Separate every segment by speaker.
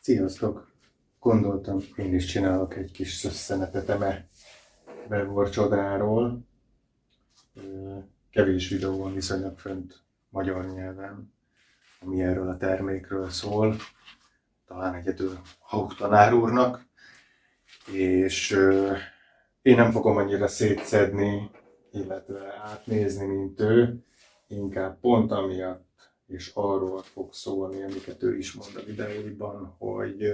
Speaker 1: Sziasztok! Gondoltam, én is csinálok egy kis szösszenetet Bevor csodáról. Kevés videó van viszonylag fönt magyar nyelven, ami erről a termékről szól. Talán egyedül Hauk tanár úrnak. És én nem fogom annyira szétszedni, illetve átnézni, mint ő. Inkább pont amiatt, és arról fog szólni, amiket ő is mond a videóiban, hogy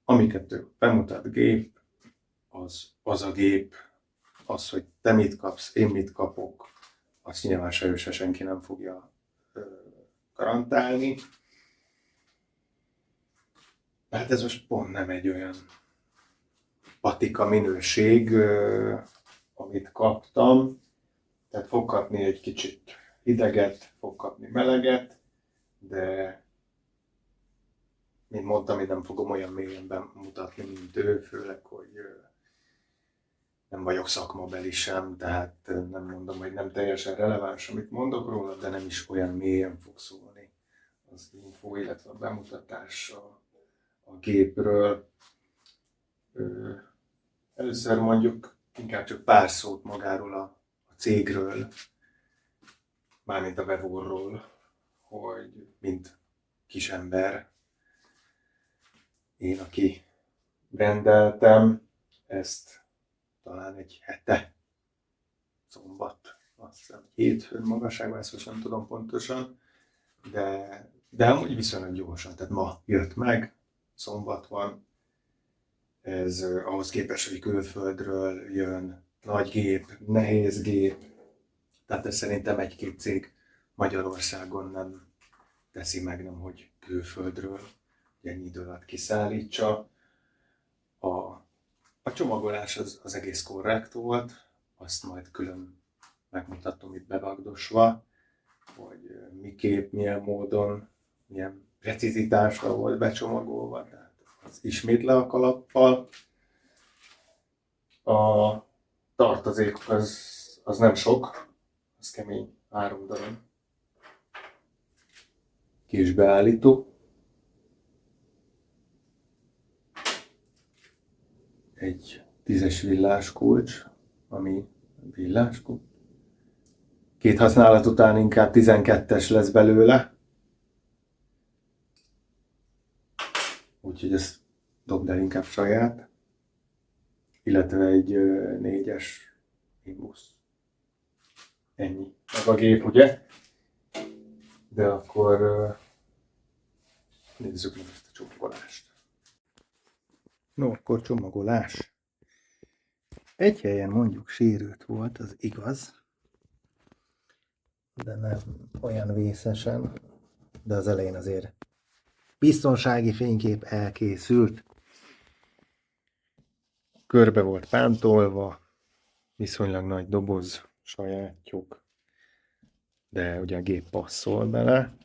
Speaker 1: amiket ő bemutat gép, az a gép, az, hogy te mit kapsz, én mit kapok, azt nyilván se senki nem fogja garantálni. Hát ez most pont nem egy olyan patika minőség, amit kaptam. Tehát fog kapni egy kicsit hideget, fog kapni meleget, de mint mondtam, én nem fogom olyan mélyen bemutatni, mint ő, főleg, hogy nem vagyok szakmabeli sem, tehát nem mondom, hogy nem teljesen releváns, amit mondok róla, de nem is olyan mélyen fog szólni az info, illetve a bemutatás a gépről. Először mondjuk inkább csak pár szót magáról a cégről, mármint a Bevorról, hogy mint kisember, én, aki rendeltem ezt talán egy hete, szombat, azt hiszem hétfőn magasságban, ezt most nem tudom pontosan, de amúgy viszonylag gyorsan, tehát ma jött meg, szombat van, ez ahhoz képest, hogy külföldről jön, nagy gép, nehéz gép, tehát ez szerintem egy-két cég Magyarországon nem teszi meg, nem hogy külföldről ennyi idő alatt kiszállítsa. A csomagolás az egész korrekt volt, azt majd külön megmutatom itt bevagdosva, hogy miképp, milyen módon, milyen precizitásra volt becsomagolva, tehát az ismét le a kalappal. A tartozék az nem sok, az kemény, 3 darab kis beállító. Egy 10-es villáskulcs, ami villáskulcs. 2 használat után inkább 12-es lesz belőle. Úgyhogy ezt dobd el inkább saját. Illetve egy 4-es Imbus. Ennyi. Meg a gép, ugye? De akkor nézzük meg ezt a csomagolást. No, akkor csomagolás. Egy helyen mondjuk sérült volt, az igaz, de nem olyan vészesen, de az elején azért biztonsági fénykép elkészült. Körbe volt pántolva, viszonylag nagy doboz, sajátjuk, de ugye a gép passzol bele.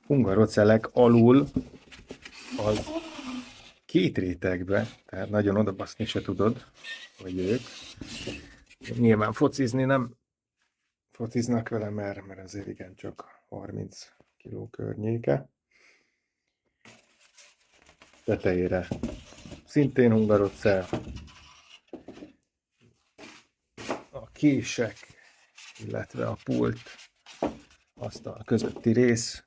Speaker 1: Hungarocelek alul az 2 rétegbe, tehát nagyon odabaszni se tudod, hogy ők. Nyilván focizni nem fociznak vele, mert azért igen csak 30 kg környéke. Tetejére szintén hungarocell. A kések, illetve a pult, asztal közötti rész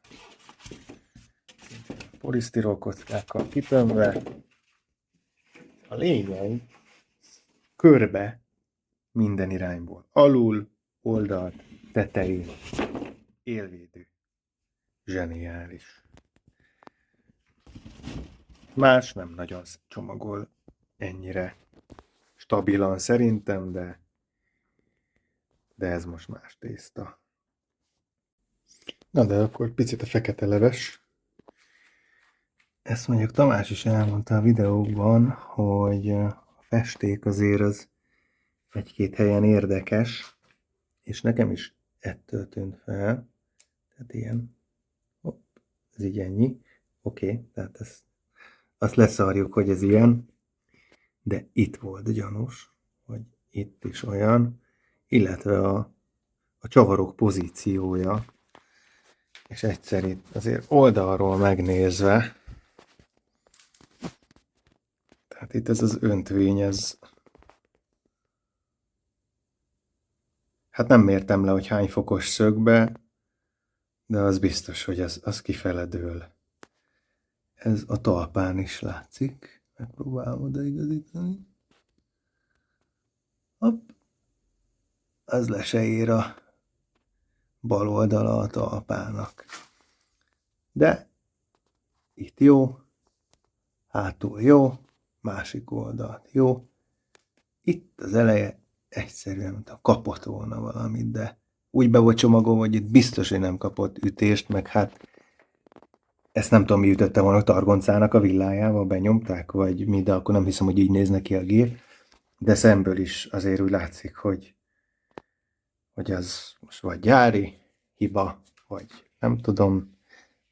Speaker 1: polisztirol kockákkal kitömve. A lényeg körbe minden irányból. Alul, oldalt, tetején. Élvédő. Zseniális. Más nem nagyon csomagol ennyire stabilan szerintem, de ez most más tészta. Na de akkor picit a fekete leves. Ezt mondjuk Tamás is elmondta a videóban, hogy a festék azért az 1-2 helyen érdekes, és nekem is ettől tűnt fel. Tehát ilyen, hopp, ez így ennyi. Oké, tehát azt leszarjuk, hogy ez ilyen, de itt volt gyanús, hogy itt is olyan, illetve a csavarok pozíciója, és egyszer itt azért oldalról megnézve, Hát itt ez az öntvény, ez... Hát nem mértem le, hogy hány fokos szögbe, de az biztos, hogy az kifele dől. Ez a talpán is látszik. Megpróbálom odaigazítani. Hopp. Az le se ér a bal oldala a talpának. De itt jó, hátul jó, másik oldalt jó. Itt az eleje egyszerűen, mint a kapott volna valamit, de úgy be volt csomagolva, hogy itt biztos, hogy nem kapott ütést, meg hát ezt nem tudom, mi ütötte volna a targoncának a villájával, benyomták, vagy mi, de akkor nem hiszem, hogy így néz neki a gép. De szemből is azért úgy látszik, hogy az most vagy gyári hiba, vagy nem tudom,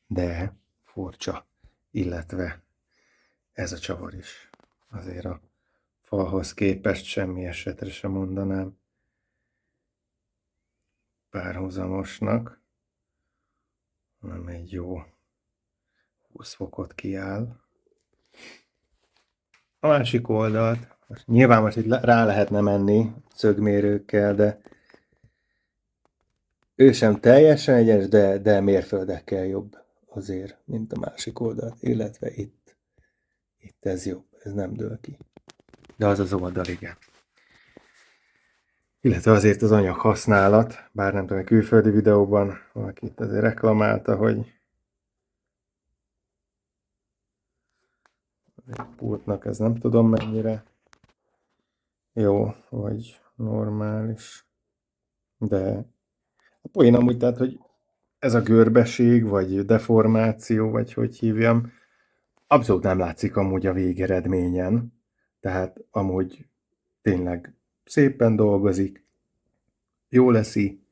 Speaker 1: de furcsa, illetve ez a csavar is azért a falhoz képest semmi esetre sem mondanám párhuzamosnak, hanem egy jó 20 fokot kiáll. A másik oldalt, nyilván most itt rá lehetne menni szögmérőkkel, de ő sem teljesen egyes, de mérföldekkel jobb azért, mint a másik oldalt, illetve itt ez jobb, ez nem dől ki. De az oldal, igen. Illetve azért az anyag használat, bár nem tudom, a külföldi videóban valaki itt azért reklamálta, hogy a pultnak ez nem tudom mennyire jó, vagy normális. De a poén amúgy, tehát, hogy ez a görbeség, vagy deformáció, vagy hogy hívjam, abszolút nem látszik amúgy a végeredményen. Tehát amúgy tényleg szépen dolgozik, jól eszi,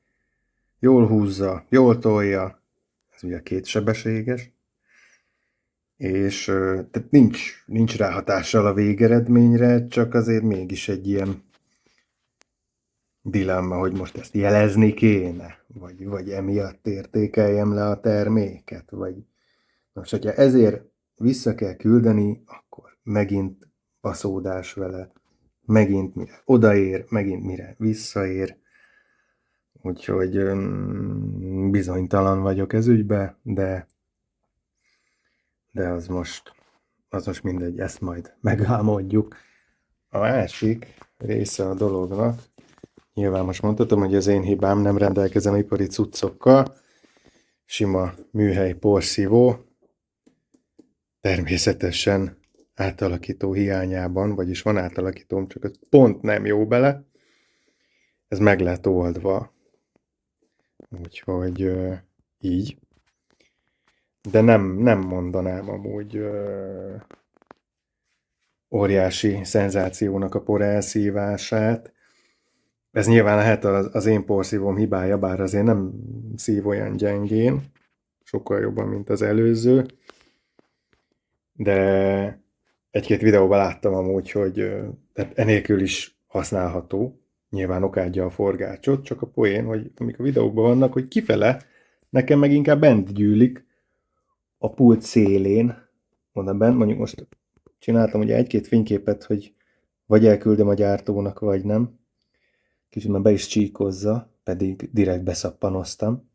Speaker 1: jól húzza, jól tolja, ez ugye kétsebességes, és tehát nincs ráhatással a végeredményre, csak azért mégis egy ilyen dilemma, hogy most ezt jelezni kéne, vagy emiatt értékeljem le a terméket, vagy most, hogyha ezért vissza kell küldeni, akkor megint baszódás vele, megint mire odaér, megint mire visszaér, úgyhogy bizonytalan vagyok ez ügybe, de az most mindegy, ezt majd megálmodjuk. A másik része a dolognak, nyilván most mondhatom, hogy az én hibám, nem rendelkezem ipari cuccokkal, sima műhely porszívó, természetesen átalakító hiányában, vagyis van átalakítóm, csak ez pont nem jó bele, ez meg lett oldva, úgyhogy így. De nem mondanám amúgy óriási szenzációnak a por elszívását. Ez nyilván lehet az én porszívóm hibája, bár azért nem szív olyan gyengén, sokkal jobban, mint az előző. De egy-két videóban láttam amúgy, hogy tehát enélkül is használható. Nyilván okádja a forgácsot, csak a poén, hogy amik a videókban vannak, hogy kifele, nekem meg inkább bent gyűlik a pult szélén, oda bent, mondjuk most csináltam ugye egy-két fényképet, hogy vagy elküldöm a gyártónak, vagy nem. Kicsit már be is csíkozza, pedig direkt beszappanoztam.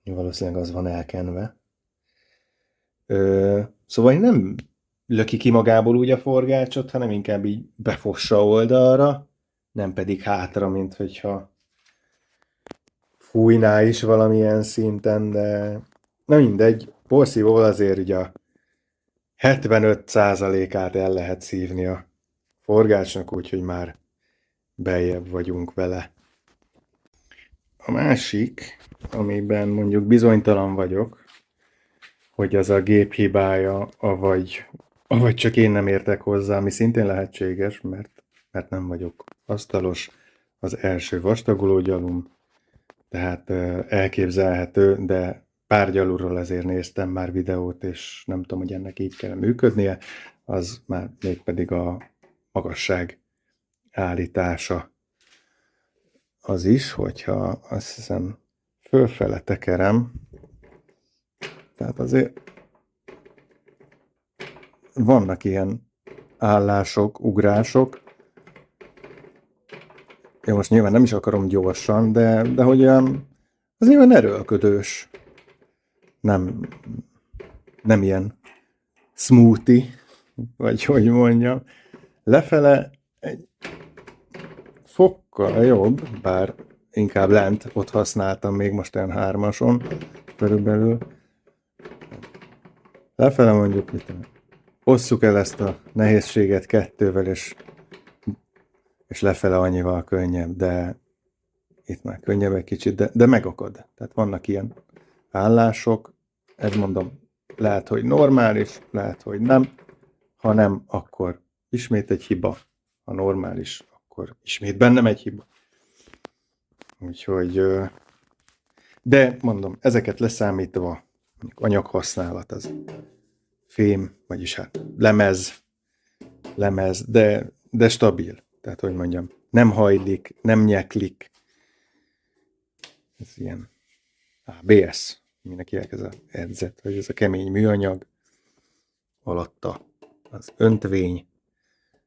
Speaker 1: Valószínűleg az van elkenve. Szóval nem löki ki magából úgy a forgácsot, hanem inkább így befossa oldalra, nem pedig hátra, mint hogyha fújná is valamilyen szinten, de na mindegy, porszívóval azért ugye a 75%-át el lehet szívni a forgácsnak, úgyhogy már beljebb vagyunk vele. A másik, amiben mondjuk bizonytalan vagyok, hogy az a gép hibája, avagy csak én nem értek hozzá, ami szintén lehetséges, mert nem vagyok asztalos, az első vastagoló gyalum, tehát elképzelhető, de pár gyalúról azért néztem már videót, és nem tudom, hogy ennek így kell működnie, az már mégpedig a magasság állítása. Az is, hogyha azt hiszem fölfele tekerem, tehát azért vannak ilyen állások, ugrások. Én most nyilván nem is akarom gyorsan, de hogy az nyilván erőlködős. Nem ilyen smoothie, vagy hogy mondjam. Lefele egy fokkal jobb, bár inkább lent, ott használtam még most olyan 3-ason körülbelül. Lefele mondjuk, osszuk el ezt a nehézséget 2-vel, és lefele annyival könnyebb, de itt már könnyebb egy kicsit, de megakad. Tehát vannak ilyen állások, ez mondom, lehet, hogy normális, lehet, hogy nem. Ha nem, akkor ismét egy hiba. Ha normális, akkor ismét bennem egy hiba. Úgyhogy, de mondom, ezeket leszámítva, anyaghasználat az fém, vagyis hát lemez, de stabil. Tehát, hogy mondjam, nem hajlik, nem nyeklik. Ez ilyen ABS, mindenki ez a edzet, vagy ez a kemény műanyag. Alatta az öntvény,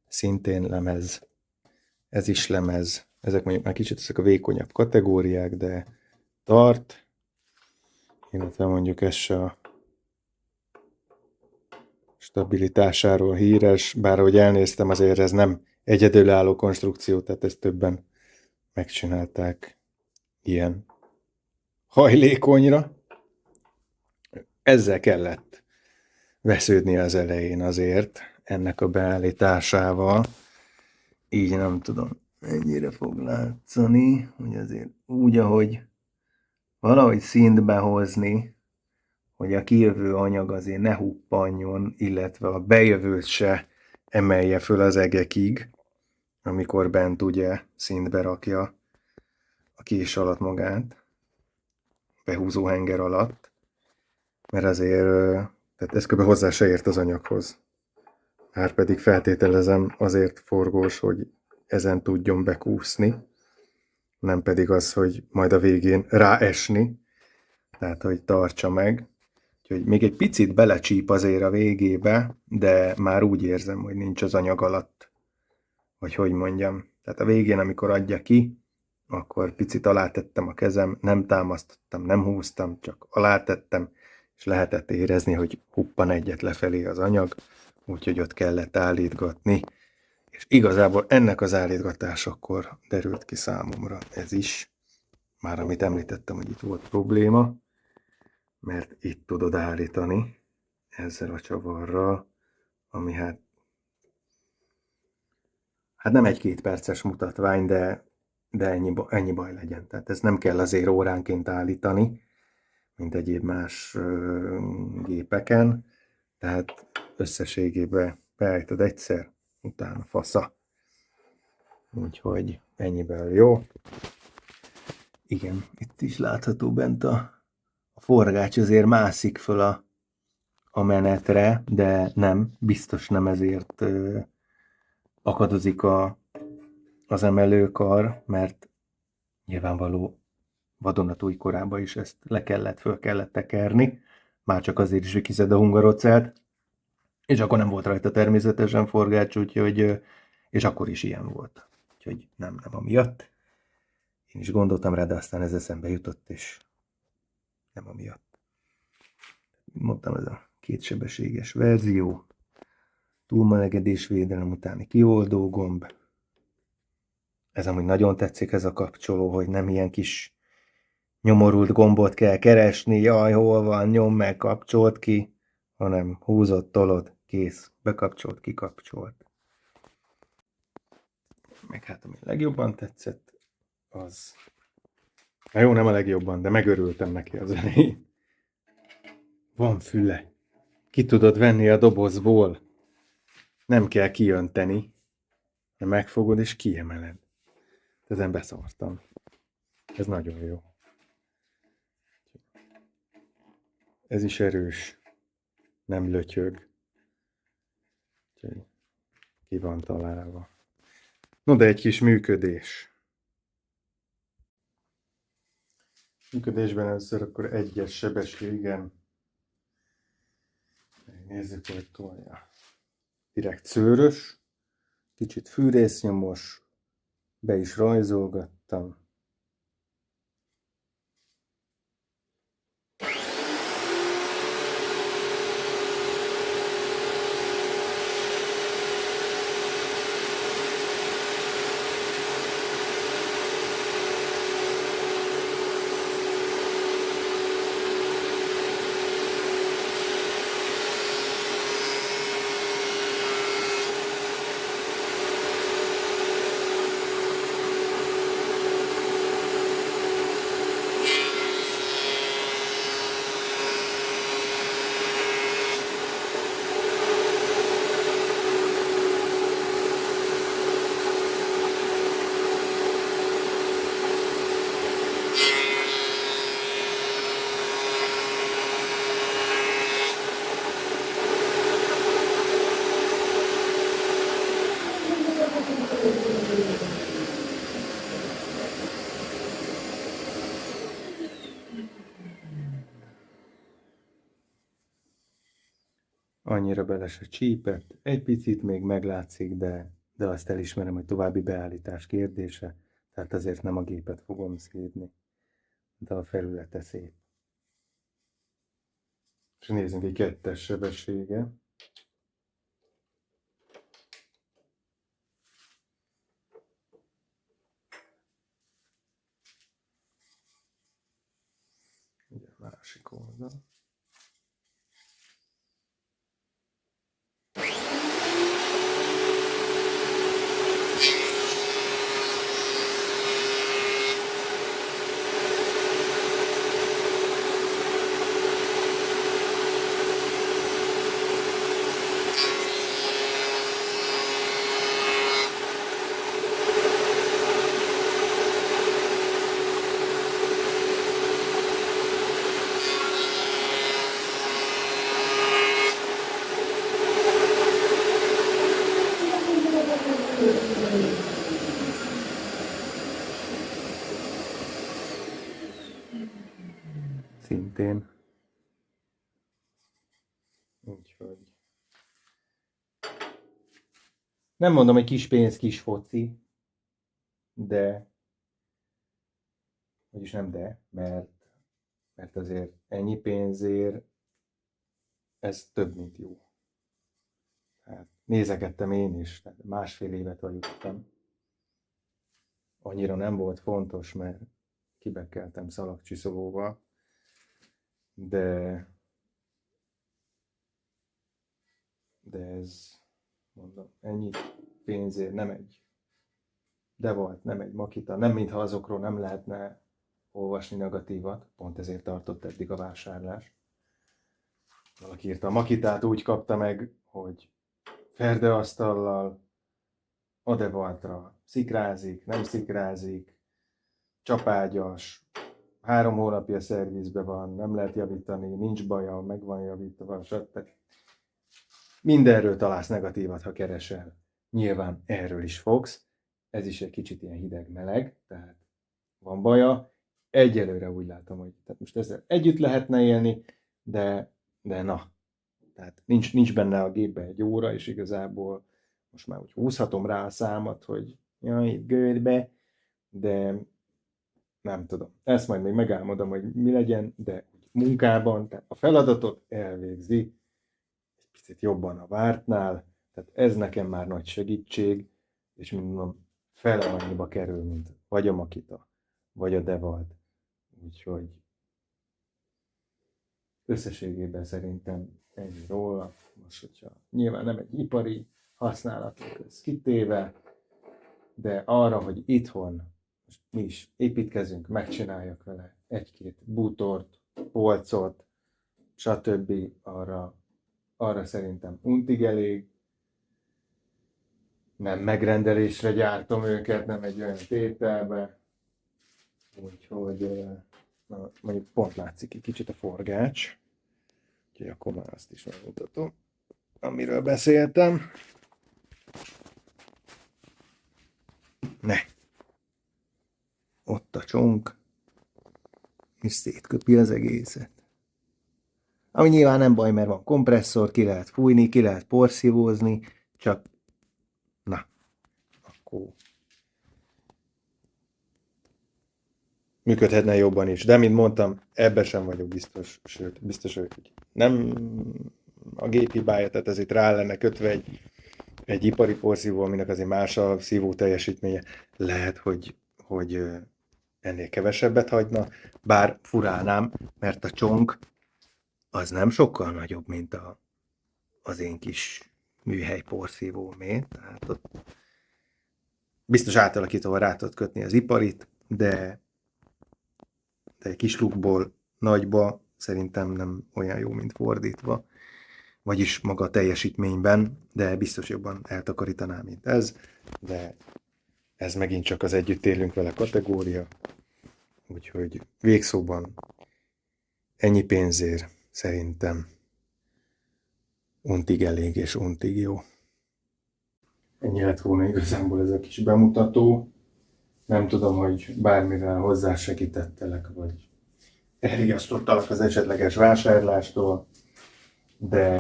Speaker 1: szintén lemez, ez is lemez. Ezek mondjuk már kicsit ezek a vékonyabb kategóriák, de tart, illetve mondjuk ez a stabilitásáról híres, bár ahogy elnéztem, azért ez nem egyedülálló konstrukció, tehát ezt többen megcsinálták ilyen hajlékonyra. Ezzel kellett vesződni az elején azért, ennek a beállításával. Így nem tudom, ennyire fog látszani, hogy azért úgy, ahogy valahogy szintbe hozni, hogy a kijövő anyag azért ne huppanjon, illetve a bejövőt se emelje föl az egekig, amikor bent ugye szintbe rakja a kés alatt magát, behúzó henger alatt, mert azért, tehát ez kb. Hozzá se ért az anyaghoz. Már pedig feltételezem azért forgós, hogy ezen tudjon bekúszni, nem pedig az, hogy majd a végén ráesni, tehát hogy tartsa meg. Úgyhogy még egy picit belecsíp azért a végébe, de már úgy érzem, hogy nincs az anyag alatt. Vagy hogy mondjam. Tehát a végén, amikor adja ki, akkor picit alátettem a kezem, nem támasztottam, nem húztam, csak alátettem, és lehetett érezni, hogy huppan egyet lefelé az anyag, úgyhogy ott kellett állítgatni. És igazából ennek az állítgatásakor derült ki számomra ez is, már amit említettem, hogy itt volt probléma, mert itt tudod állítani ezzel a csavarral, ami hát nem egy 2 perces mutatvány, de ennyi baj legyen. Tehát ez nem kell azért óránként állítani, mint egyéb más gépeken, tehát összességében beállítod egyszer, utána fasza. Úgyhogy ennyiben jó. Igen, itt is látható bent a forgács, azért mászik föl a menetre, de nem, biztos nem ezért akadozik az emelőkar, mert nyilvánvaló vadonatúj korában is ezt föl kellett tekerni, már csak azért is, hogy kiszed a hungarocelt, és akkor nem volt rajta természetesen forgács, úgyhogy, és akkor is ilyen volt. Úgyhogy nem amiatt. Én is gondoltam rá, de aztán ez eszembe jutott, és nem amiatt. Mondtam, ez a 2 sebességes verzió, túlmelegedésvédelem utáni kioldó gomb. Ez amúgy nagyon tetszik, ez a kapcsoló, hogy nem ilyen kis nyomorult gombot kell keresni, jaj, hol van, nyom meg, kapcsolt ki, hanem húzott, tolod, kész, bekapcsolt, kikapcsolt. Meg hát ami legjobban tetszett, az... Na jó, nem a legjobban, de megörültem neki az elején. Van füle. Ki tudod venni a dobozból. Nem kell kijönteni. Megfogod és kiemeled. Ezen beszartam. Ez nagyon jó. Ez is erős. Nem lötyög. Úgyhogy ki van találva. No, de egy kis működés. Működésben először akkor 1-es sebességen. Nézzük, hogy tolja. direkt szőrös, kicsit fűrésznyomos, be is rajzolgattam. Annyira bele se csípett, egy picit még meglátszik, de azt elismerem, hogy további beállítás kérdése, tehát azért nem a gépet fogom szídni, de a felülete szép. És nézzünk egy 2-es sebessége. Ugye a másik oldal. Szintén. Úgyhogy. Nem mondom, hogy kis pénz, kis foci, de, vagyis nem de, mert azért ennyi pénzért ez több, mint jó. Hát nézegettem én is, tehát 1,5 évet vagyok. Annyira nem volt fontos, mert kibekkeltem szalagcsiszolóval, de ez, mondom, ennyi pénzért nem egy DeWalt, nem egy Makita, nem mintha azokról nem lehetne olvasni negatívat, pont ezért tartott eddig a vásárlás. Valaki írta, a Makitát úgy kapta meg, hogy ferdeasztallal, a DeWaltra szikrázik, nem szikrázik, csapágyas, 3 hónapja szervizbe van, nem lehet javítani, nincs baja, meg van javítva, stb. Mindenről találsz negatívat, ha keresel. Nyilván erről is fogsz. Ez is egy kicsit ilyen hideg-meleg, tehát van baja. Egyelőre úgy látom, hogy tehát most ezzel együtt lehetne élni, de na. Tehát nincs benne a gépbe egy óra, és igazából most már úgy húzhatom rá a számat, hogy jaj, itt gődbe, de nem tudom. Ezt majd még megálmodom, hogy mi legyen, de munkában, tehát a feladatot elvégzi egy picit jobban a vártnál, tehát ez nekem már nagy segítség, és mondom, fele annyiba kerül, mint vagy a Makita, vagy a DeWalt. Úgyhogy összességében szerintem ennyi róla. Most, hogyha nyilván nem egy ipari használatok ez kitéve, de arra, hogy itthon most mi is építkezünk, megcsináljak vele egy-két bútort, polcot, stb. Arra szerintem untig elég. Nem megrendelésre gyártom őket, nem egy olyan tételbe. Úgyhogy mondjuk pont látszik egy kicsit a forgács. Úgyhogy akkor már azt is megmutatom, amiről beszéltem. Ne! Ott a csonk, és szétköpi az egészet. Ami nyilván nem baj, mert van kompresszor, ki lehet fújni, ki lehet porszívózni, Csak, na, akkor működhetne jobban is. De, mint mondtam, ebben sem vagyok biztos, sőt, biztos vagyok, hogy nem a gép hibája, tehát ez itt rá lenne kötve egy ipari porszívó, aminek azért más a szívó teljesítménye. Lehet, hogy ennél kevesebbet hagyna, bár furálnám, mert a csonk az nem sokkal nagyobb, mint az én kis műhely porszívómé. Tehát ott biztos átalakítóval rá tudod kötni az iparit, de egy kis lukból nagyba szerintem nem olyan jó, mint fordítva. Vagyis maga a teljesítményben, de biztos jobban eltakarítaná, mint ez. De ez megint csak az együtt élünk vele kategória. Úgyhogy végszóban ennyi pénzért szerintem untig elég és untig jó. Ennyi lett volna igazából ez a kis bemutató. Nem tudom, hogy bármivel hozzásegítettelek, vagy elriasztottalak az esetleges vásárlástól, de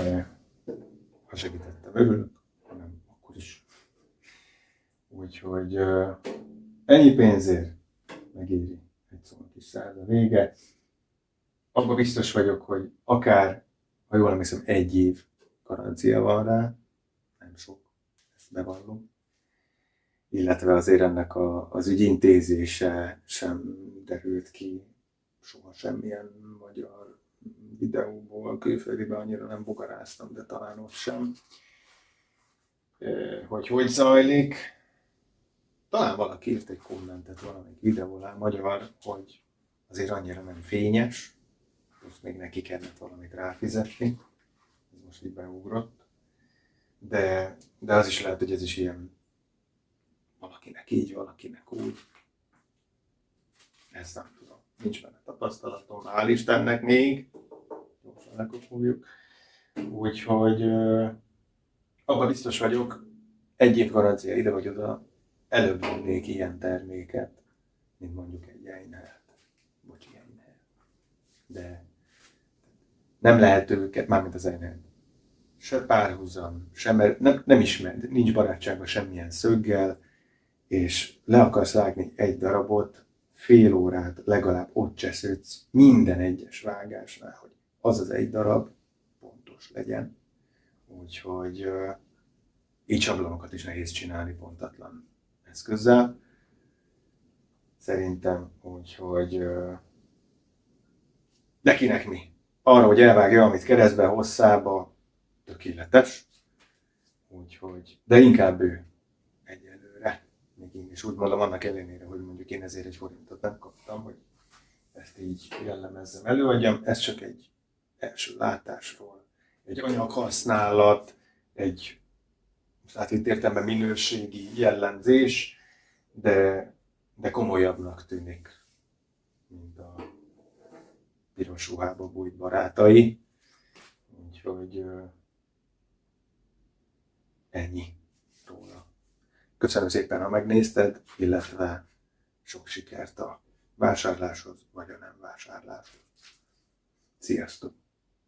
Speaker 1: ha segítettem, örülök, hanem akkor is. Úgyhogy ennyi pénzért megéri egy szóval kis száz a vége. Abban biztos vagyok, hogy akár, ha jól emlékszem, 1 év garancia van rá, nem sok, ezt bevallom. Illetve azért ennek az ügyintézése sem derült ki soha semmilyen magyar videóból, külföldiben annyira nem bogaráztam, de talán ott sem. Hogy zajlik. Talán valaki írt egy kommentet valamelyik videó alá magyar, hogy azért annyira nem fényes, most még neki kellett valamit ráfizetni, ez most így beugrott. De az is lehet, hogy ez is ilyen valakinek így, valakinek úgy. Ezt nem tudom. Nincs benne tapasztalatom, hál' Istennek még. Gyorsan lekopogjuk. Úgyhogy abban biztos vagyok, 1 év garancia ide vagy oda, előbb vennék ilyen terméket, mint mondjuk egy Einheld. Bocsi, Einheld. De nem lehet őket, mármint az Einheld. Se párhuzam, nem ismered, nincs barátságban semmilyen szöggel, és le akarsz vágni egy darabot, fél órát legalább ott csesződsz minden egyes vágásnál, hogy az az egy darab pontos legyen. Úgyhogy így sablonokat is nehéz csinálni pontatlan eszközzel. Szerintem, úgyhogy de kinek mi? Arra, hogy elvágja, amit keresztbe, hosszába, tökéletes. Úgyhogy, de inkább ő egyelőre. Még én is úgy mondom, annak ellenére, hogy mondjuk én ezért 1 forintot nem kaptam, hogy ezt így jellemezzem, előadjam. Ez csak egy első látásról, egy anyaghasználat, egy átvett értelemben minőségi jellemzés, de komolyabbnak tűnik, mint a piros ruhába bújt barátai. Úgyhogy ennyi róla. Köszönöm szépen, ha megnézted, illetve sok sikert a vásárláshoz, vagy a nem vásárláshoz. Sziasztok!